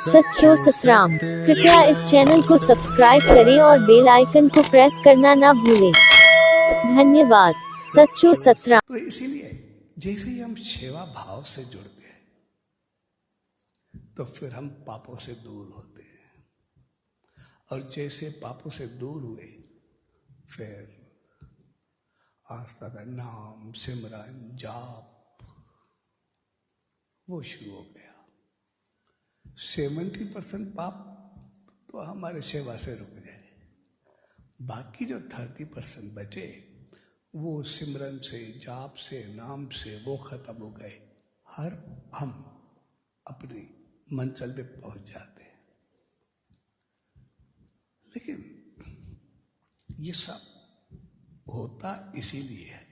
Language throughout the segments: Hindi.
सच्चो सतराम। कृपया इस चैनल को सब्सक्राइब करें और बेल आइकन को प्रेस करना ना भूलें। धन्यवाद। सच्चो सतराम। तो इसीलिए जैसे ही हम सेवा भाव से जुड़ते हैं तो फिर हम पापों से दूर होते हैं, और जैसे पापों से दूर हुए फिर आस्था का नाम सिमरन जाप वो शुरू हो गया। 70% पाप तो हमारे सेवा से रुक जाए, बाकी जो 30% बचे वो सिमरन से जाप से नाम से वो खत्म हो गए। हर हम अपनी मंजिल पे पहुंच जाते हैं। लेकिन ये सब होता इसीलिए है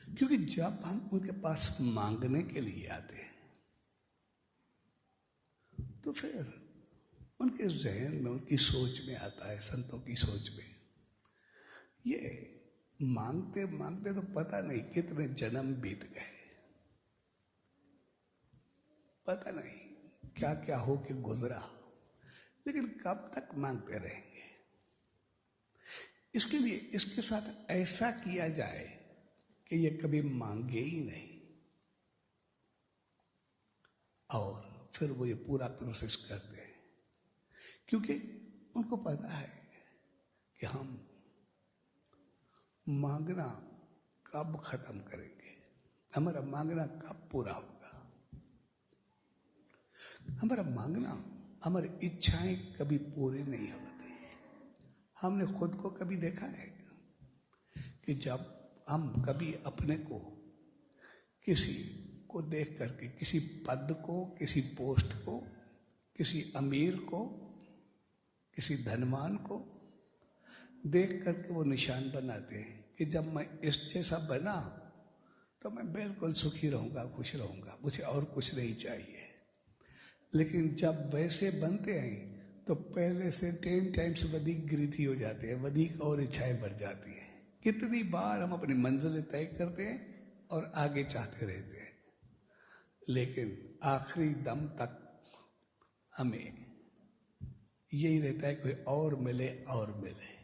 क्योंकि जब हम उनके पास मांगने के लिए आते हैं तो फिर उनके जहन में, उनकी सोच में आता है, संतों की सोच में, ये मांगते मांगते तो पता नहीं कितने जन्म बीत गए, पता नहीं क्या क्या हो के गुजरा, लेकिन कब तक मांगते रहेंगे। इसके लिए इसके साथ ऐसा किया जाए कि ये कभी मांगे ही नहीं, और फिर वो ये पूरा प्रोसेस करते हैं क्योंकि उनको पता है कि हम मांगना कब खत्म करेंगे, हमारा मांगना कब पूरा होगा। हमारा मांगना, हमारी इच्छाएं कभी पूरी नहीं होती। हमने खुद को कभी देखा है कि जब हम कभी अपने को किसी को देख करके, किसी पद को, किसी पोस्ट को, किसी अमीर को, किसी धनवान को देख करके वो निशान बनाते हैं कि जब मैं इस जैसा बना तो मैं बिल्कुल सुखी रहूंगा, खुश रहूंगा, मुझे और कुछ नहीं चाहिए। लेकिन जब वैसे बनते हैं तो पहले से 10 टाइम्स अधिक गिरती हो जाते हैं, अधिक और इच्छाएं बढ़ जाती हैं। कितनी बार हम अपनी मंजिल तय करते हैं और आगे चाहते रहते हैं, लेकिन आखिरी दम तक हमें यही रहता है कोई और मिले और मिले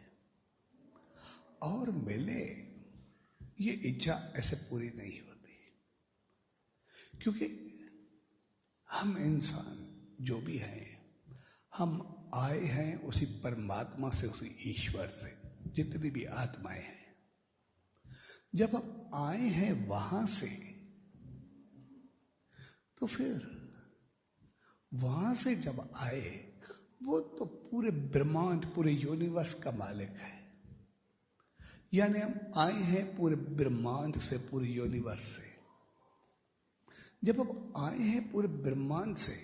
और मिले। ये इच्छा ऐसे पूरी नहीं होती क्योंकि हम इंसान जो भी हैं, हम आए हैं उसी परमात्मा से, उसी ईश्वर से, जितनी भी आत्माएं हैं। जब हम आए हैं वहां से तो फिर वहां से जब आए वो तो पूरे ब्रह्मांड, पूरे यूनिवर्स का मालिक है। यानी हम आए हैं पूरे ब्रह्मांड से, पूरे यूनिवर्स से। जब हम आए हैं पूरे ब्रह्मांड से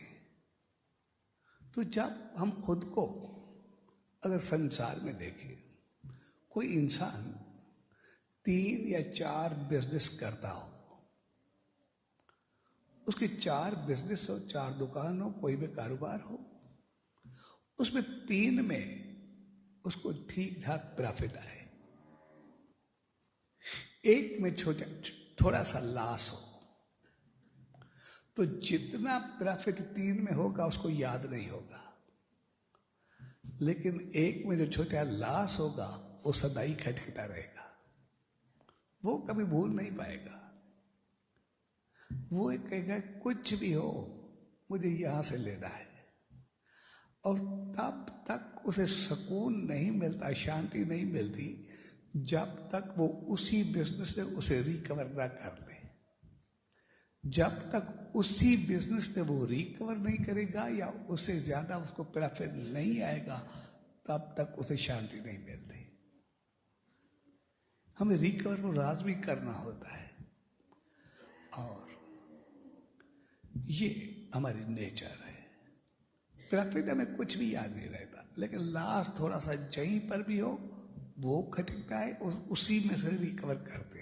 तो जब हम खुद को अगर संसार में देखें, कोई इंसान 3 या 4 बिजनेस करता हो, उसके 4 बिजनेस हो, 4 दुकान हो, कोई भी कारोबार हो, उसमें 3 में उसको ठीक ठाक प्रॉफिट आए, एक में थोड़ा सा लॉस हो, तो जितना प्रॉफिट 3 में होगा उसको याद नहीं होगा, लेकिन एक में जो छोटा लॉस होगा वो सदा ही खटखटा रहेगा, वो कभी भूल नहीं पाएगा। वो कहेगा कुछ भी हो मुझे यहां से लेना है, और तब तक उसे सुकून नहीं मिलता, शांति नहीं मिलती जब तक वो उसी बिजनेस से उसे रिकवर ना कर ले। जब तक उसी बिजनेस से वो रिकवर नहीं करेगा या उससे ज्यादा उसको प्रॉफिट नहीं आएगा, तब तक उसे शांति नहीं मिलती। हमें रिकवर वो राज भी करना होता है, और ये हमारी नेचर है। प्रॉफिट हमें कुछ भी याद नहीं रहता, लेकिन लास्ट थोड़ा सा जहीं पर भी हो वो खटकता है और उसी में से रिकवर करते हैं।